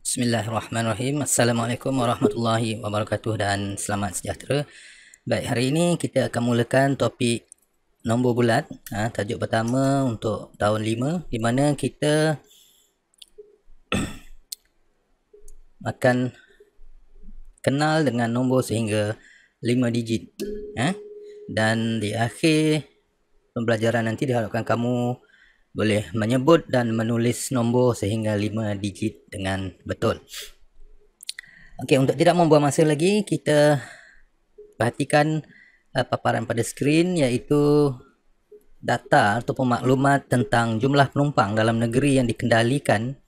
Bismillahirrahmanirrahim. Assalamualaikum warahmatullahi wabarakatuh dan selamat sejahtera. Baik, hari ini kita akan mulakan topik nombor bulat. Tajuk pertama untuk tahun 5, di mana kita akan kenal dengan nombor sehingga 5 digit. Dan di akhir pembelajaran nanti diharapkan kamu boleh menyebut dan menulis nombor sehingga 5 digit dengan betul. Okey, untuk tidak membuang masa lagi, kita perhatikan paparan pada skrin, iaitu data ataupun maklumat tentang jumlah penumpang dalam negeri yang dikendalikan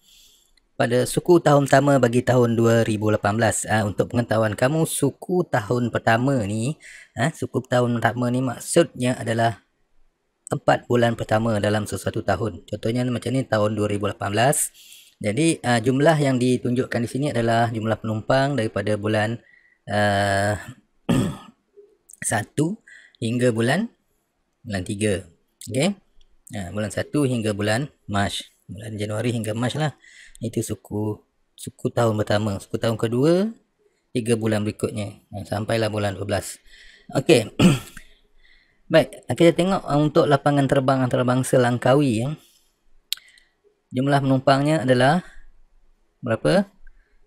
pada suku tahun pertama bagi tahun 2018. Untuk pengetahuan kamu, suku tahun pertama ni, maksudnya adalah 4 bulan pertama dalam sesuatu tahun. Contohnya macam ni tahun 2018. Jadi jumlah yang ditunjukkan di sini adalah jumlah penumpang daripada bulan 1 hingga bulan 3. Okey. Bulan 1 hingga bulan Mac. Bulan Januari hingga Mac lah. Itu suku tahun pertama. Suku tahun kedua 3 bulan berikutnya. Sampailah bulan 12. Okey. Baik, kita tengok untuk lapangan terbang antarabangsa Langkawi. Jumlah penumpangnya adalah berapa?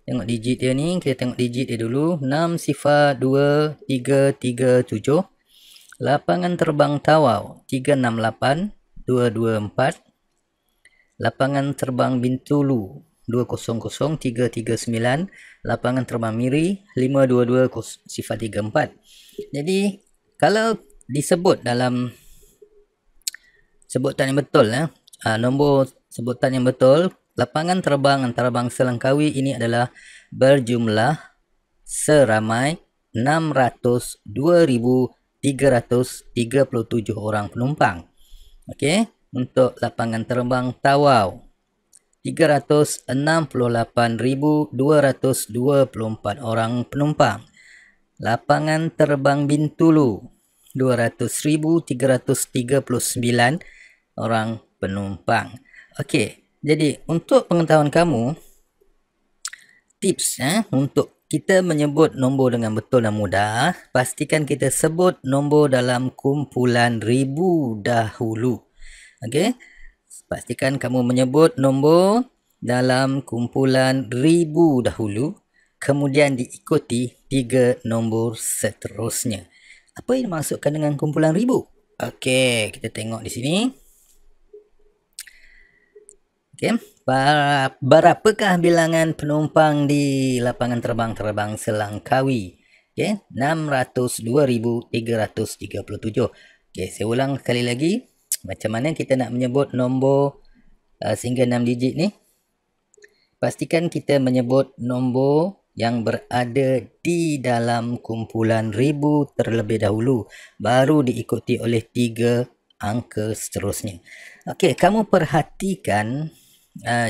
Tengok digit dia ni. Kita tengok digit dia dulu. 602337. Lapangan terbang Tawau 368224. Lapangan terbang Bintulu 200339. Lapangan terbang Miri 52204. Jadi kalau disebut dalam sebutan yang betul, nombor sebutan yang betul, lapangan terbang antarabangsa Langkawi ini adalah berjumlah seramai 602,337 orang penumpang. Okey, untuk lapangan terbang Tawau 368,224 orang penumpang. Lapangan terbang Bintulu 200,339 orang penumpang. Okey, jadi untuk pengetahuan kamu, tips untuk kita menyebut nombor dengan betul dan mudah, pastikan kita sebut nombor dalam kumpulan ribu dahulu. Okey, pastikan kamu menyebut nombor dalam kumpulan ribu dahulu, kemudian diikuti 3 nombor seterusnya. Apa yang dimaksudkan dengan kumpulan ribu? Okey, kita tengok di sini. Okey, berapakah bilangan penumpang di lapangan terbang Langkawi? Okey, 602,337. Okey, saya ulang sekali lagi. Macam mana kita nak menyebut nombor sehingga 6 digit ni? Pastikan kita menyebut nombor yang berada di dalam kumpulan ribu terlebih dahulu, baru diikuti oleh 3 angka seterusnya. Okey, kamu perhatikan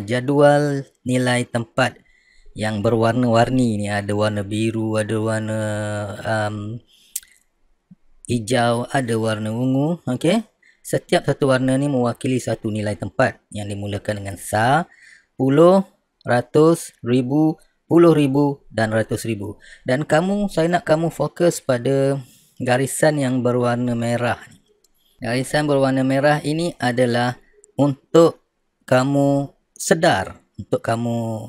jadual nilai tempat yang berwarna-warni ni. Ada warna biru, ada warna hijau, ada warna ungu. Okey, setiap satu warna ni mewakili satu nilai tempat yang dimulakan dengan sa, puluh, ratus, ribu, puluh ribu dan ratus ribu. Dan saya nak kamu fokus pada garisan yang berwarna merah. Garisan berwarna merah ini adalah untuk kamu sedar, untuk kamu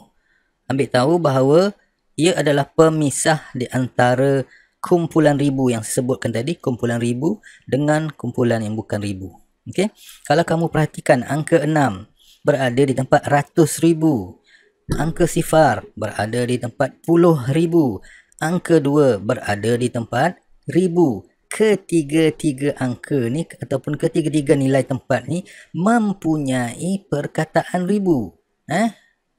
ambil tahu bahawa ia adalah pemisah di antara kumpulan ribu yang saya sebutkan tadi, kumpulan ribu dengan kumpulan yang bukan ribu. Okey, kalau kamu perhatikan angka 6 berada di tempat ratus ribu. Angka sifar berada di tempat puluh ribu. Angka 2 berada di tempat ribu. Ketiga-tiga angka ni ataupun ketiga-tiga nilai tempat ni mempunyai perkataan ribu.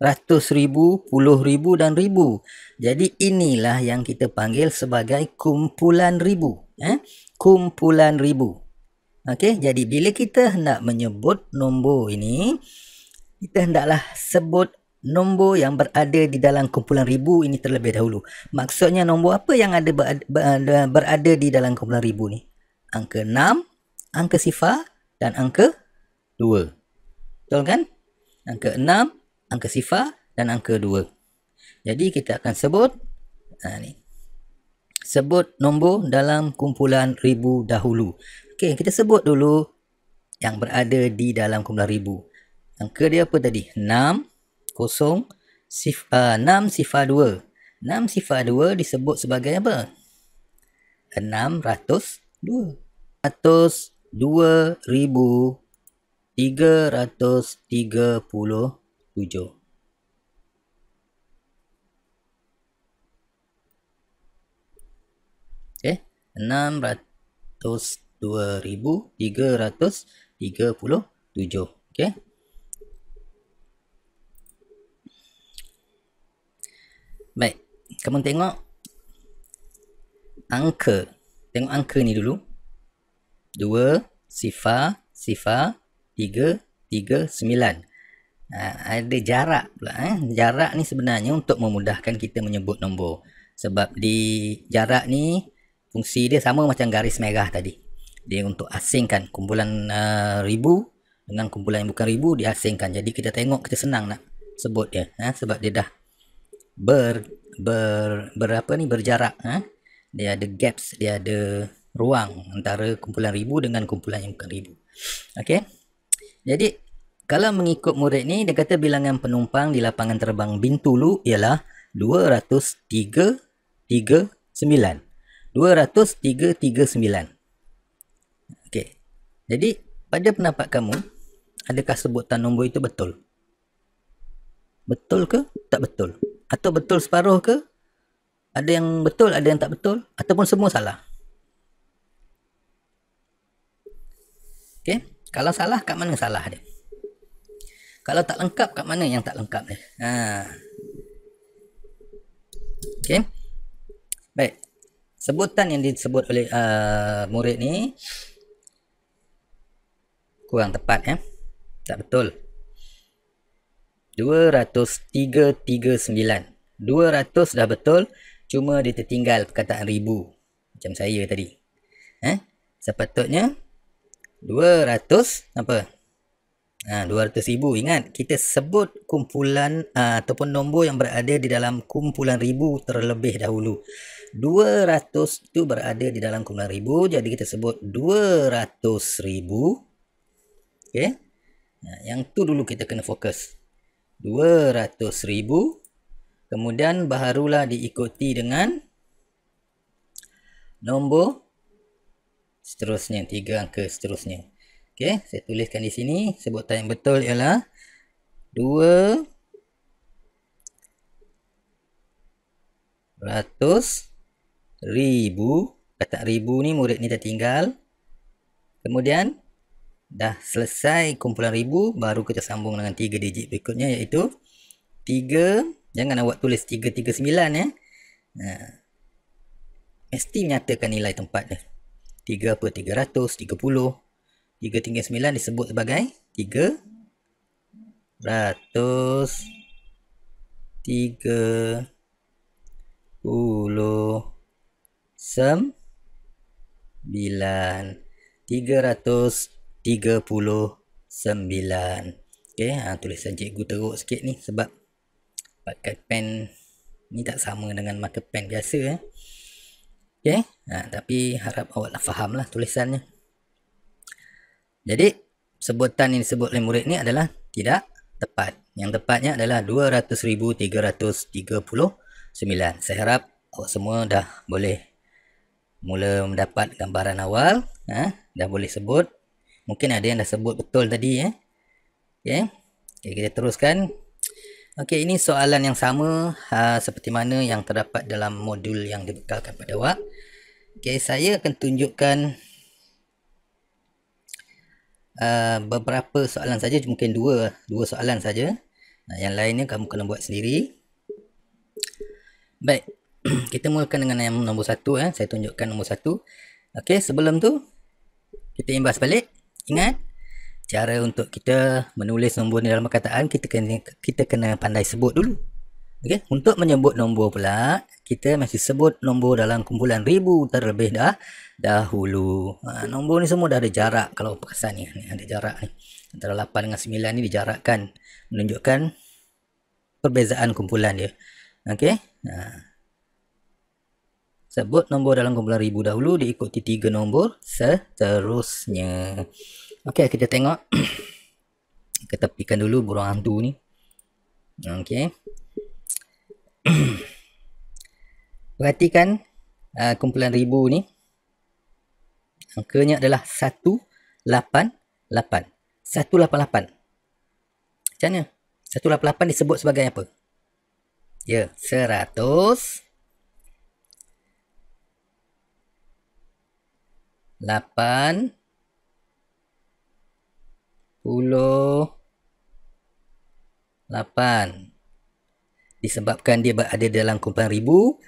Ratus ribu, puluh ribu dan ribu. Jadi inilah yang kita panggil sebagai kumpulan ribu. Kumpulan ribu. Okey, jadi bila kita hendak menyebut nombor ini, kita hendaklah sebut nombor yang berada di dalam kumpulan ribu ini terlebih dahulu. Maksudnya nombor apa yang berada di dalam kumpulan ribu ni? Angka 6, angka sifar dan angka 2. Betul kan? Angka 6, angka sifar dan angka 2. Jadi kita akan sebut ni. Sebut nombor dalam kumpulan ribu dahulu. Okey, kita sebut dulu yang berada di dalam kumpulan ribu. Angka dia apa tadi? 6 sifar 2. 6 sifar 2 disebut sebagai apa? 602. 102,337. Okey, 602,337. Okey. Baik, kamu tengok angka. Tengok angka ni dulu. 2 sifar 3 9. Ada jarak pula. Jarak ni sebenarnya untuk memudahkan kita menyebut nombor. Sebab di jarak ni fungsi dia sama macam garis merah tadi. Dia untuk asingkan kumpulan ribu dengan kumpulan yang bukan ribu, diasingkan. Jadi kita tengok, kita senang nak sebut dia. Sebab dia dah berjarak. Dia ada gaps, dia ada ruang antara kumpulan ribu dengan kumpulan yang bukan ribu. Okey. Jadi kalau mengikut murid ni, dia kata bilangan penumpang di lapangan terbang Bintulu ialah 203.39. 203.39. Okey. Jadi pada pendapat kamu, adakah sebutan nombor itu betul? Betul ke tak betul? Atau betul separuh ke? Ada yang betul, ada yang tak betul, ataupun semua salah? Okey, kalau salah, kat mana salah dia? Kalau tak lengkap, kat mana yang tak lengkap dia? Okey. Baik. Sebutan yang disebut oleh murid ni kurang tepat. Tak betul. 203.39. 200 dah betul, cuma dia tertinggal perkataan ribu. Macam saya tadi. Sepatutnya 200 apa? 200,000. Ingat, kita sebut kumpulan ataupun nombor yang berada di dalam kumpulan ribu terlebih dahulu. 200 itu berada di dalam kumpulan ribu, jadi kita sebut 200,000. Okey. Yang tu dulu kita kena fokus. 200,000. Kemudian barulah diikuti dengan nombor seterusnya, 3 angka seterusnya. Okey, saya tuliskan di sini. Sebutan yang betul ialah 200,000. Kata ribu ni murid ni tertinggal. Kemudian dah selesai kumpulan ribu, baru kita sambung dengan 3 digit berikutnya, iaitu 3. Jangan awak tulis 339 mesti menyatakan nilai tempat dia. 3 apa? 330. 339 disebut sebagai 339. 339. Okey, tulisan cikgu teruk sikit ni sebab pakai pen ni tak sama dengan marker pen biasa. Okey, tapi harap awak faham lah tulisannya. Jadi sebutan yang disebut oleh murid ni adalah tidak tepat. Yang tepatnya adalah 200,339. Saya harap awak semua dah boleh mula mendapat gambaran awal. Dah boleh sebut. Mungkin ada yang dah sebut betul tadi. Okey, kita teruskan. Okey, ini soalan yang sama seperti mana yang terdapat dalam modul yang dibekalkan pada awak. Okey, saya akan tunjukkan beberapa soalan saja, mungkin dua soalan saja. Yang lainnya kamu kena buat sendiri. Baik, kita mulakan dengan yang nombor 1. Saya tunjukkan nombor 1. Okey, sebelum tu kita imbas balik. Ingat, cara untuk kita menulis nombor ni dalam perkataan, kita kena pandai sebut dulu. Okey, untuk menyebut nombor pula, kita mesti sebut nombor dalam kumpulan ribu terlebih dahulu. Nombor ni semua dah ada jarak. Kalau perasan ni ada jarak ni. Antara 8 dengan 9 ni dijarakkan, menunjukkan perbezaan kumpulan dia. Okey. Sebut nombor dalam kumpulan ribu dahulu, diikuti 3 nombor seterusnya. Okey, kita tengok. Kita tepikan dulu burung hantu ni. Okey. Perhatikan kumpulan ribu ni. Angkanya adalah 188. 188. Macam mana? 188 disebut sebagai apa? Ya, 100 8 8. Disebabkan dia berada dalam kumpulan ribu,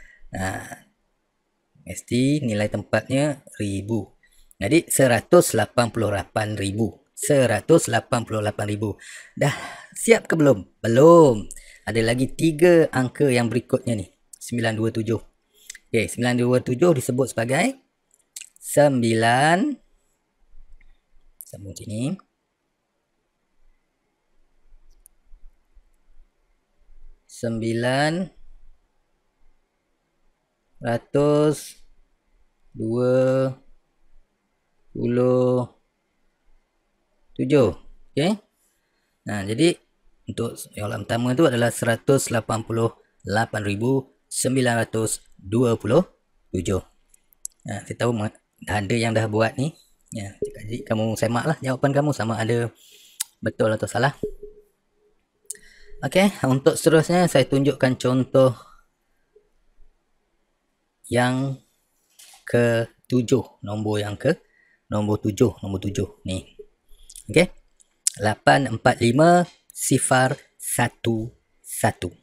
mesti nilai tempatnya ribu. Jadi 188,000. 188,000. Dah siap ke belum? Belum. Ada lagi 3 angka yang berikutnya ni. 927. Okey, 927 disebut sebagai 9. Sambung sini. 9 ratus 27. Okey. Jadi untuk soalan pertama tu adalah 188,927. Saya tahu ada yang dah buat ni. Jadi kamu semaklah jawapan kamu sama ada betul atau salah. Okey, untuk seterusnya saya tunjukkan contoh yang ke-7, nombor 7 ni. Okey. 845,011.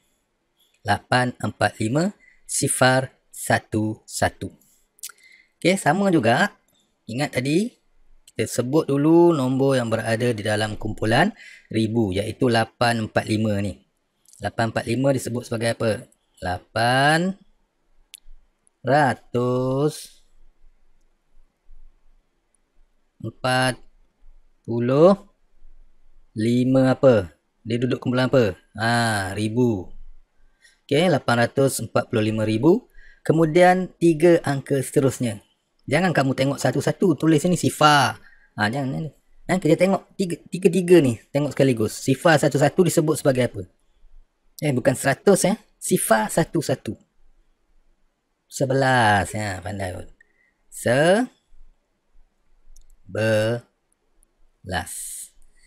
845,011. Okey, sama juga. Ingat tadi kita sebut dulu nombor yang berada di dalam kumpulan ribu, iaitu 845 ni. 845 disebut sebagai apa? 845 apa? Dia duduk kumpulan apa? Ribu. Okey, 845,000. Kemudian 3 angka seterusnya. Jangan kamu tengok satu-satu, tulis ini sifar. Jangan. Kita tengok tiga ni, tengok sekaligus. Sifar satu-satu disebut sebagai apa? Bukan 100 Sifar satu-satu. 11. Pandai pun. 11.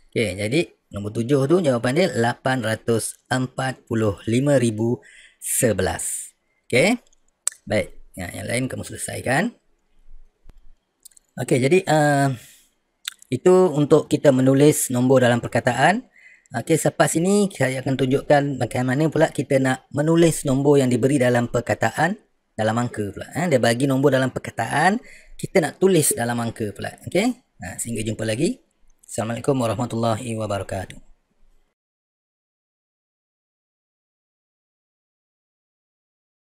Okey, jadi nombor 7 tu jawapan dia 845,011. Okey. Baik. Yang lain kamu selesaikan. Okey, jadi itu untuk kita menulis nombor dalam perkataan. Okey, selepas ini saya akan tunjukkan bagaimana pula kita nak menulis nombor yang diberi dalam perkataan dalam angka pula. Dia bagi nombor dalam perkataan, kita nak tulis dalam angka pula. Okey. Sehingga jumpa lagi. Assalamualaikum warahmatullahi wabarakatuh.